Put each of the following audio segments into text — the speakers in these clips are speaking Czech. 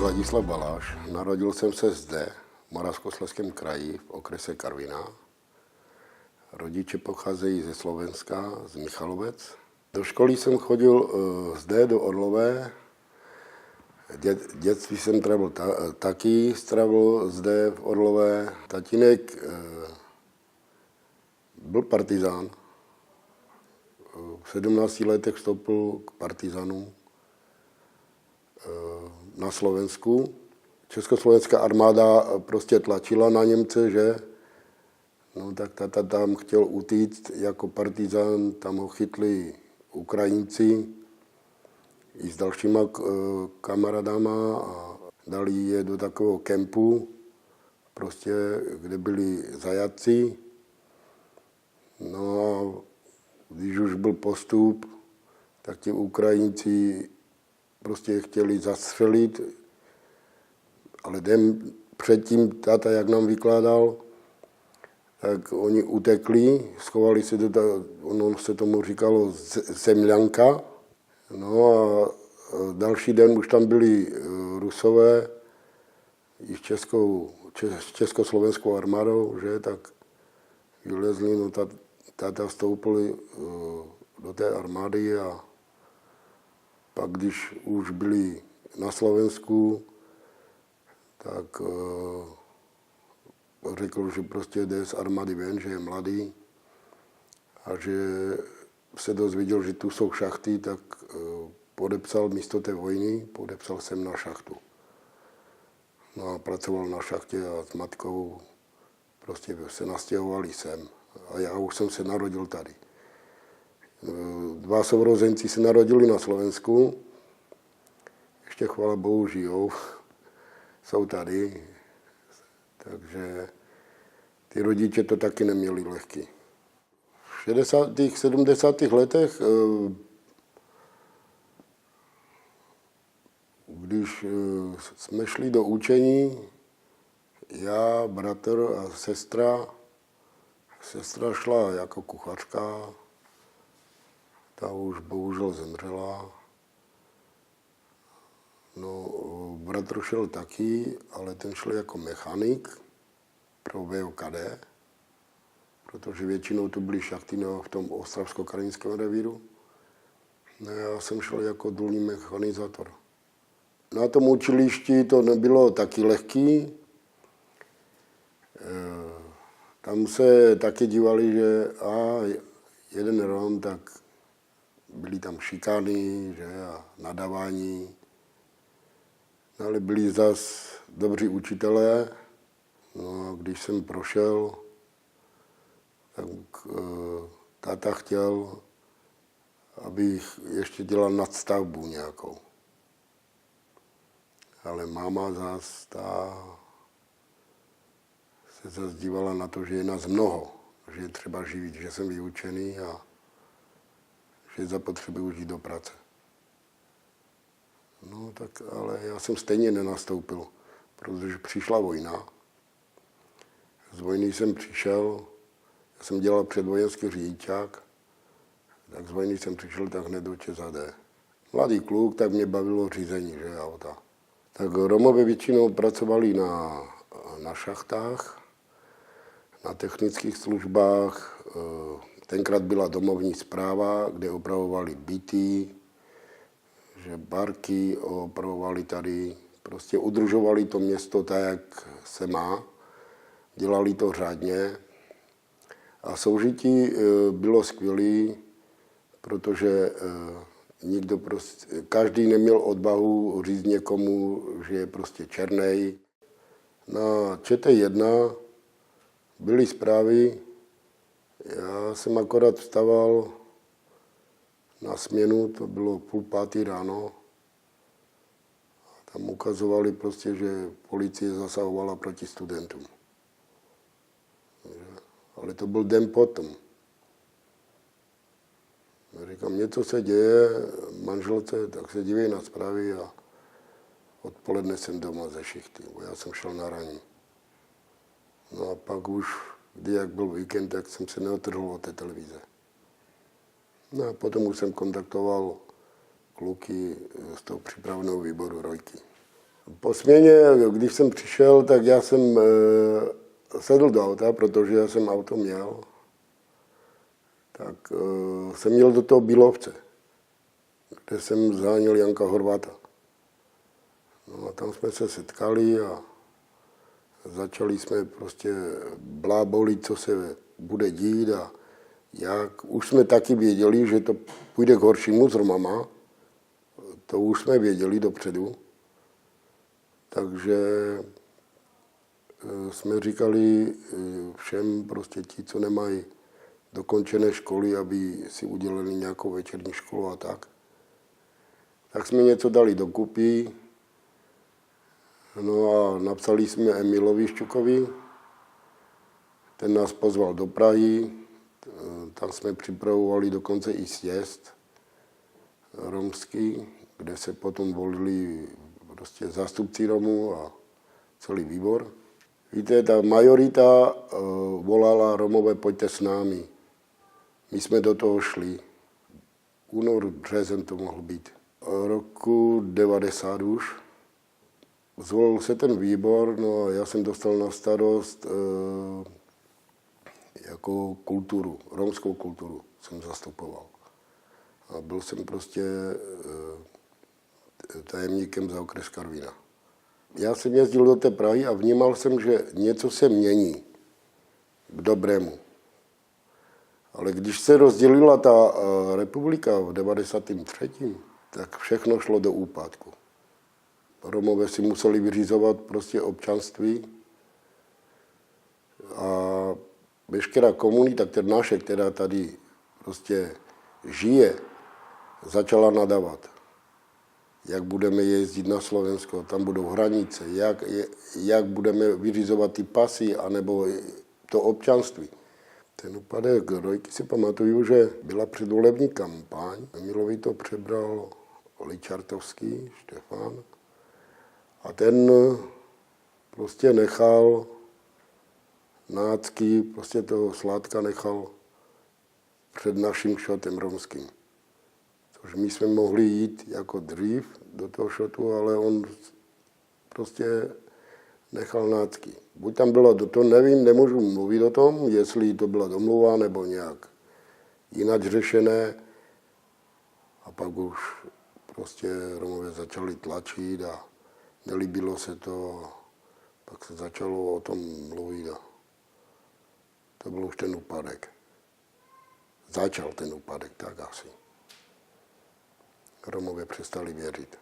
Ladislav Baláš. Narodil jsem se zde, v Moravskoslezském kraji, v okrese Karviná. Rodiče pocházejí ze Slovenska, z Michalovec. Do školy jsem chodil zde, do Orlové. Dětství jsem taky strávil zde v Orlové. Tatínek byl partizán. V 17 letech vstoupil k partizánům na Slovensku. Československá armáda prostě tlačila na Němce, že? No tak tata tam chtěl utíct jako partizán, tam ho chytli Ukrajinci i s dalšíma kamarádama a dali je do takového kempu, prostě, kde byli zajatci. No a když už byl postup, tak ti Ukrajinci prostě chtěli zastřelit, ale den předtím táta, jak nám vykládal, tak oni utekli, schovali se ono se tomu říkalo zemľanka. No a další den už tam byli Rusové i s československou armádou, že, tak vylezli, no táta vstoupili do té armády a pak, když už byli na Slovensku, tak řekl, že prostě jde z armády ven, že je mladý a že se dozvěděl, že tu jsou šachty, tak podepsal místo té vojny, podepsal jsem na šachtu. No a pracoval na šachtě a s matkou prostě se nastěhovali sem. A já už jsem se narodil tady. Dva sourozenci se narodili na Slovensku. Ještě chvála Bohu žijou. Jsou tady. Takže ty rodiče to taky neměli lehký. V 60. 70. letech, když jsme šli do učení, já, bratr a sestra šla jako kuchařka, ta už bohužel zemřela. No, bratr šel taky, ale ten šel jako mechanik pro VOKD, protože většinou to byly šachty v tom ostravsko-karvinském revíru. No, já jsem šel jako důlní mechanizátor. Na tom učilišti to nebylo taky lehký. Tam se taky dívali, že jeden Rom, tak byly tam šikány, že, a nadávání. No, ale byli zas dobří učitelé. No a když jsem prošel, tak táta chtěl, abych ještě dělal nadstavbu nějakou. Ale máma zas se zase dívala na to, že je nás mnoho, že je třeba živit, že jsem vyučený a že zapotřebuji jít do práce. No tak, ale já jsem stejně nenastoupil, protože přišla vojna. Z vojny jsem přišel, já jsem dělal předvojenský řidičák, tak z vojny jsem přišel tak hned do ČSAD. Mladý kluk, tak mě bavilo řízení, že, auta. Tak Romové většinou pracovali na šachtách, na technických službách. Tenkrát byla domovní správa, kde opravovali byty, že barky opravovali tady. Prostě udržovali to město tak, jak se má. Dělali to řádně. A soužití bylo skvělé, protože každý neměl odvahu říct někomu, že je prostě černej. Na ČT1 byly zprávy, já jsem akorát vstával na směnu, to bylo 4:30 ráno. A tam ukazovali prostě, že policie zasahovala proti studentům. Ale to byl den potom. Říkám, něco se děje, manželce, tak se dívej na zprávy a odpoledne jsem doma ze šichty, bo já jsem šel na raní. No a pak už, jak byl víkend, tak jsem se neotrhl od té televize. No a potom už jsem kontaktoval kluky z toho přípravného výboru Rojky. Po směně, když jsem přišel, tak já jsem sedl do auta, protože já jsem auto měl. Tak jsem měl do toho Bílovce, kde jsem zháněl Janka Horváta. No a tam jsme se setkali a začali jsme prostě blábolit, co se bude dít a jak. Už jsme taky věděli, že to půjde k horšímu s Romama. To už jsme věděli dopředu. Takže jsme říkali všem prostě ti, co nemají dokončené školy, aby si udělali nějakou večerní školu a tak. Tak jsme něco dali dokupy. No a napsali jsme Emilovi Šťukovi. Ten nás pozval do Prahy. Tam jsme připravovali dokonce i sjezd romský, kde se potom volili prostě zástupci Romů a celý výbor. Víte, ta majorita volala Romové, pojďte s námi. My jsme do toho šli. Únor, březen to mohl být. Roku 90 už. Zvolil se ten výbor, no a já jsem dostal na starost jako kulturu, romskou kulturu jsem zastupoval. A byl jsem prostě tajemníkem za okres Karviná. Já jsem jezdil do té Prahy a vnímal jsem, že něco se mění k dobrému. Ale když se rozdělila ta republika v 93., tak všechno šlo do úpadku. Romové si museli vyřizovat prostě občanství a veškerá komunita, která tady prostě žije, začala nadávat. Jak budeme jezdit na Slovensko, tam budou hranice, jak budeme vyřizovat ty pasy, anebo to občanství. Ten úpadek Rojky si pamatuju, že byla předvolební kampaň. Emilovi to přebral Ličartovský Štefan a ten prostě nechal nácky, prostě toho Sládka nechal před naším šotem romským. Což my jsme mohli jít jako dřív do toho šotu, ale on prostě nechal nácky. Buď tam bylo, to nevím, nemůžu mluvit o tom, jestli to byla domluva nebo nějak jinak řešené. A pak už prostě Romové začali tlačit a nelíbilo se to. Pak se začalo o tom mluvit a to byl už ten úpadek. Začal ten úpadek, tak asi. Romové přestali věřit.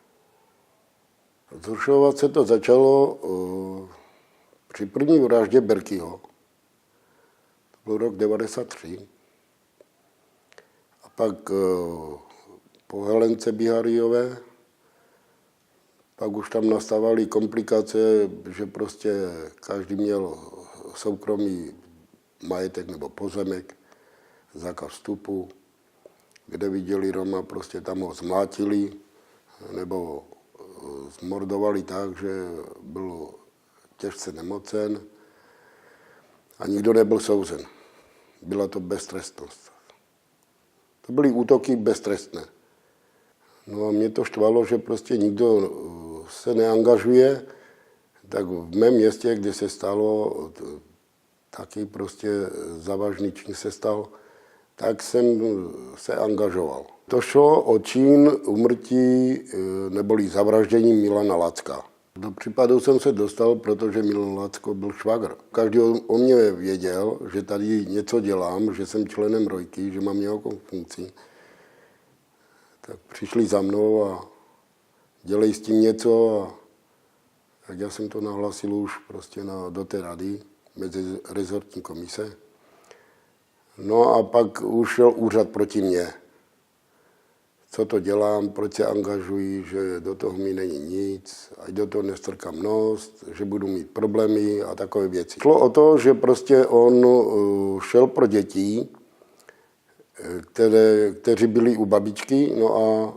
Zhoršovat se to začalo při první vraždě Berkyho. To byl rok 93. A pak po Helence Bihariové, pak už tam nastávaly komplikace, že prostě každý měl soukromý majetek nebo pozemek, zákaz vstupu, kde viděli Roma, prostě tam ho zmlátili nebo zmordovali tak, že byl těžce nemocen a nikdo nebyl souzen. Byla to beztrestnost. To byly útoky beztrestné. No a mě to štvalo, že prostě nikdo se neangažuje, tak v mém městě, kde se stalo, taky prostě závažný čin se stal, tak jsem se angažoval. To šlo o čin úmrtí neboli zavraždění Milana Lacka. Do případu jsem se dostal, protože Milan Lacko byl švagr. Každý o mě věděl, že tady něco dělám, že jsem členem Rojky, že mám nějakou funkci. Tak přišli za mnou a dělej s tím něco. A tak já jsem to nahlasil už prostě do té rady, mezi rezortní komise. No a pak už šel úřad proti mně. Co to dělám, proč se angažuji, že do toho mi není nic, ať do toho nestrkám nos, že budu mít problémy a takové věci. Šlo o to, že prostě on šel pro děti, kteří byli u babičky, no a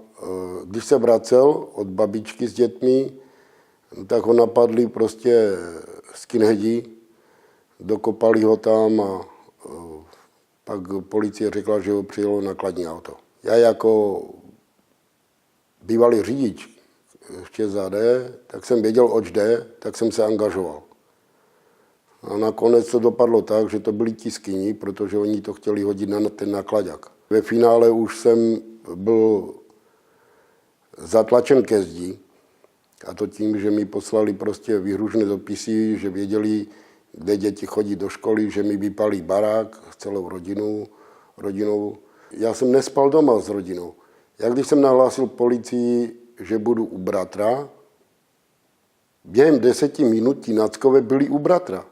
když se vracel od babičky s dětmi, tak ho napadli prostě skinheadi, dokopali ho tam a pak policie řekla, že ho přijelo nakladní auto. Já jako bývalý řidič v ČSAD, tak jsem věděl, oč jde, tak jsem se angažoval. A nakonec to dopadlo tak, že to byli ti skyni, protože oni to chtěli hodit na ten nakladák. Ve finále už jsem byl zatlačen ke zdi, a to tím, že mi poslali prostě výhružné dopisy, že věděli, kde děti chodí do školy, že mi vypálí barák s celou rodinou. Já jsem nespal doma s rodinou. Jak když jsem nahlásil policii, že budu u bratra, během 10 minut ti nackové byli u bratra.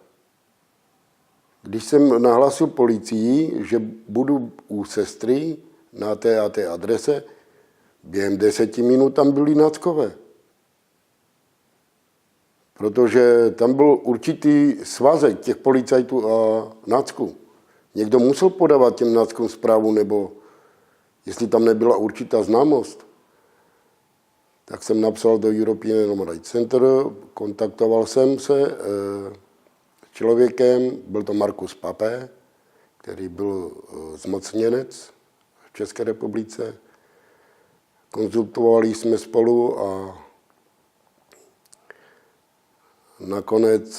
Když jsem nahlásil policii, že budu u sestry na té a té adrese, během 10 minut tam byli nackové. Protože tam byl určitý svazek těch policajtů a nácků. Někdo musel podávat těm náckům zprávu, nebo jestli tam nebyla určitá známost. Tak jsem napsal do European Human Rights Center, kontaktoval jsem se s člověkem, byl to Markus Pape, který byl zmocněnec v České republice. Konzultovali jsme spolu a nakonec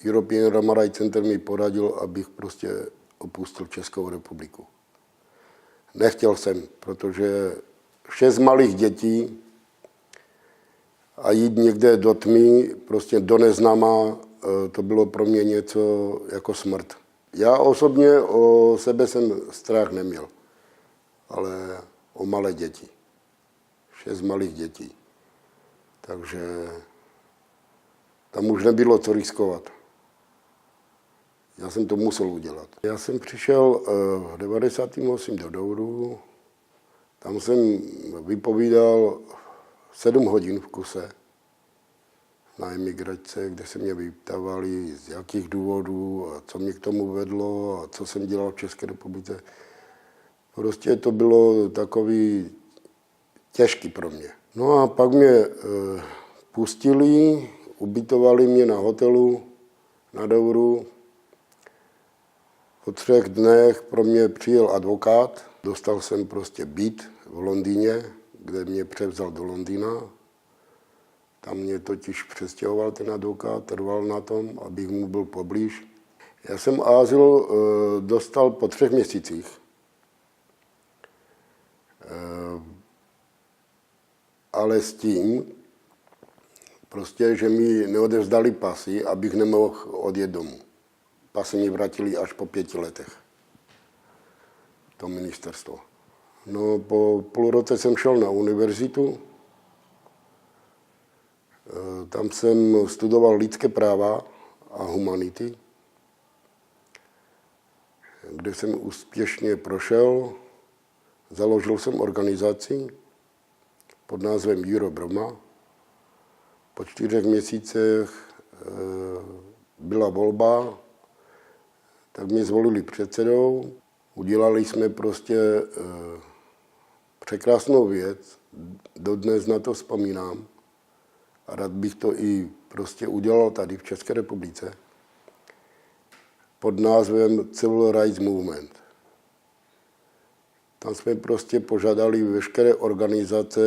European Human Rights Center mi poradil, abych prostě opustil Českou republiku. Nechtěl jsem, protože 6 malých dětí a jít někde do tmy, prostě do neznáma, to bylo pro mě něco jako smrt. Já osobně o sebe jsem strach neměl, ale o malé děti. 6 malých dětí. Takže tam už nebylo co riskovat. Já jsem to musel udělat. Já jsem přišel v 98. do Douru. Tam jsem vypovídal 7 hodin v kuse na emigračce, kde se mě vyptávali, z jakých důvodů a co mě k tomu vedlo a co jsem dělal v České republice. Prostě to bylo takový těžký pro mě. No a pak mě pustili, ubytovali mě na hotelu na Douru. Po 3 dnech pro mě přijel advokát. Dostal jsem prostě byt v Londýně, kde mě převzal do Londýna. Tam mě totiž přestěhoval ten advokát, trval na tom, abych mu byl poblíž. Já jsem azyl dostal po 3 měsících. Ale s tím, prostě, že mi neodevzdali pasy, abych nemohl odjet domů. Pasy mi vrátili až po 5 letech. To ministerstvo. No, po půl roce jsem šel na univerzitu. Tam jsem studoval lidské práva a humanity, kde jsem úspěšně prošel. Založil jsem organizaci pod názvem Europe-Roma. Po 4 měsících byla volba, tak mě zvolili předsedou. Udělali jsme prostě překrásnou věc, dodnes na to vzpomínám a rád bych to i prostě udělal tady v České republice pod názvem Civil Rights Movement. Tam jsme prostě požádali veškeré organizace,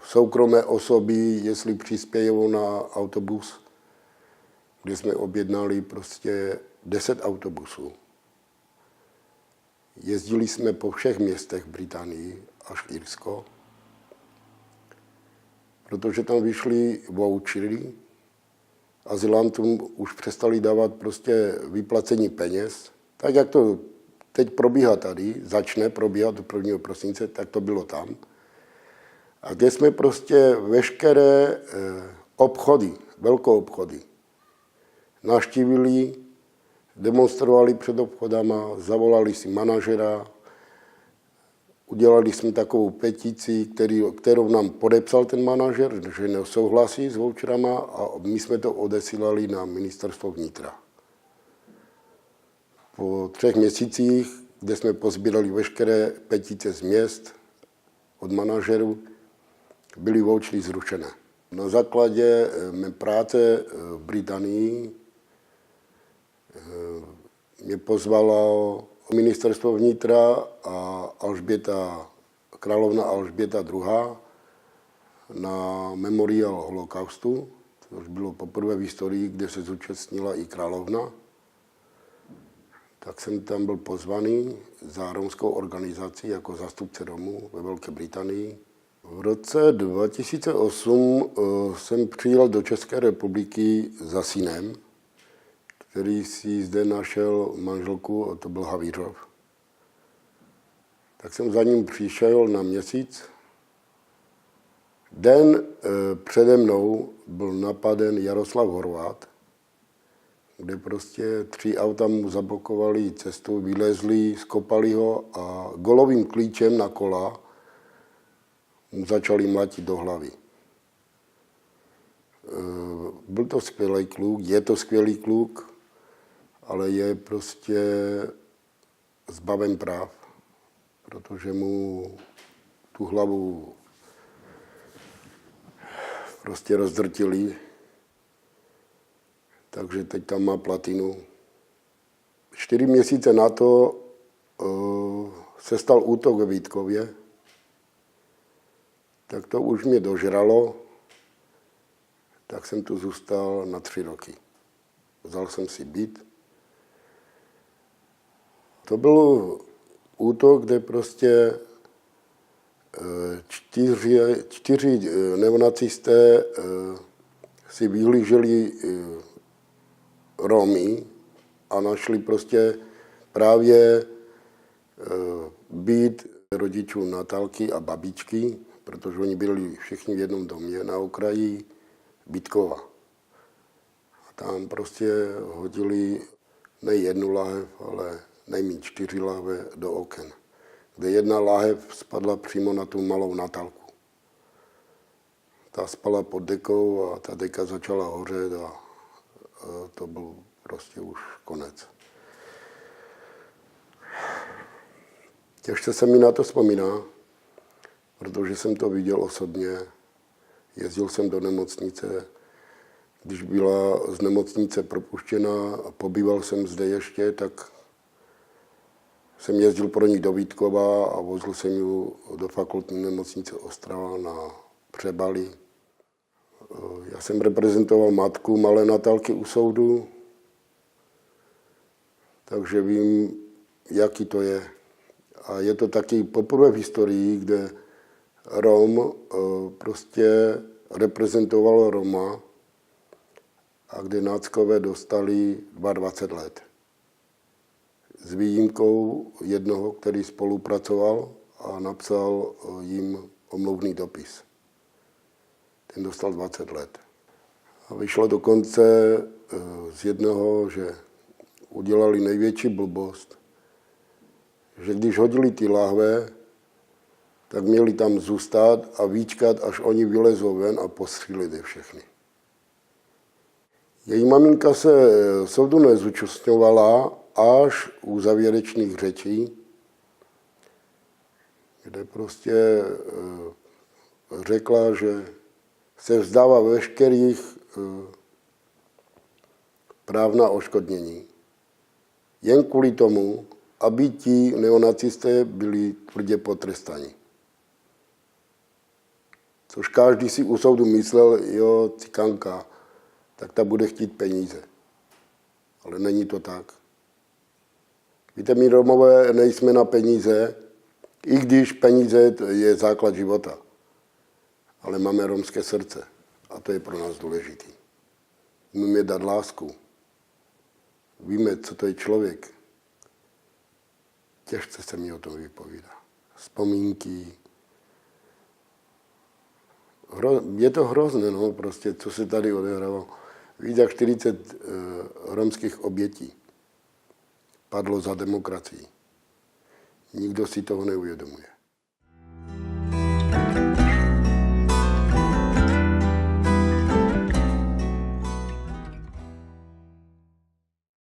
soukromé osoby, jestli přispějí na autobus, kde jsme objednali prostě 10 autobusů. Jezdili jsme po všech městech v Británii až Irsko, protože tam vyšly vouchery, azylantům už přestali dávat prostě vyplacení peněz. Tak jak to teď probíhá tady, začne probíhat do 1. prosince, tak to bylo tam. A kde jsme prostě veškeré obchody, velkou obchody, navštívili, demonstrovali před obchodama, zavolali si manažera, udělali jsme takovou petici, kterou nám podepsal ten manažer, že nesouhlasí s voucherama a my jsme to odesílali na ministerstvo vnitra. Po 3 měsících, kde jsme pozbírali veškeré petice z měst od manažerů, byly vouchery zrušené. Na základě mé práce v Británii mě pozvalo ministerstvo vnitra a královna Alžběta II. na memoriál holokaustu, což bylo poprvé v historii, kde se zúčastnila i královna. Tak jsem tam byl pozvaný za romskou organizaci jako zástupce Romů ve Velké Británii. V roce 2008 jsem přijel do České republiky za synem, který si zde našel manželku, a to byl Havířov. Tak jsem za ním přišel na měsíc. Den přede mnou byl napaden Jaroslav Horvát, kde prostě 3 auta mu zablokovali cestu, vylezli, skopali ho a golovým klíčem na kola mu začali mlátit do hlavy. Byl to skvělý kluk, je to skvělý kluk, ale je prostě zbaven práv, protože mu tu hlavu prostě rozdrtili. Takže teď tam má platinu. 4 měsíce na to se stal útok ve Vítkově. Tak to už mě dožralo. Tak jsem tu zůstal na 3 roky. Vzal jsem si byt. To byl útok, kde prostě 4 neonacisté si vyhlíželi Romy a našli prostě právě byt rodičů Natálky a babičky, protože oni byli všichni v jednom domě na okraji Vítkova. A tam prostě hodili ne 1 láhev, ale nejméně 4 láhve do oken, kde 1 láhev spadla přímo na tu malou Natálku. Ta spala pod dekou a ta deka začala hořet a to byl prostě už konec. Těžce se mi na to vzpomíná, protože jsem to viděl osobně. Jezdil jsem do nemocnice. Když byla z nemocnice propuštěna a pobýval jsem zde ještě, tak jsem jezdil pro ní do Vítkova a vozil jsem ji do fakultní nemocnice Ostrava na Přebali. Já jsem reprezentoval matku malé Natálky u soudu, takže vím, jaký to je. A je to taky poprvé v historii, kde Rom prostě reprezentoval Roma a kde náckové dostali 22 let. S výjimkou jednoho, který spolupracoval a napsal jim omluvný dopis. Ten dostal 20 let. A vyšlo dokonce z jednoho, že udělali největší blbost, že když hodili ty láhve, tak měli tam zůstat a vyčkat, až oni vylezou ven a postřílit je všechny. Její maminka se soudu nezúčastňovala až u závěrečných řečí, kde prostě řekla, že se vzdává veškerých práv na odškodnění. Jen kvůli tomu, aby ti neonacisté byli tvrdě potrestaní. Což každý si u soudu myslel, jo, cikanka, tak ta bude chtít peníze. Ale není to tak. Víte, my Romové nejsme na peníze, i když peníze je základ života. Ale máme romské srdce a to je pro nás důležité. Umíme dát lásku. Víme, co to je člověk. Těžce se mi o tom vypovídá. Vzpomínky. Je to hrozné, no, prostě, co se tady odehrávalo. Víc jak 40 romských obětí padlo za demokracii. Nikdo si toho neuvědomuje.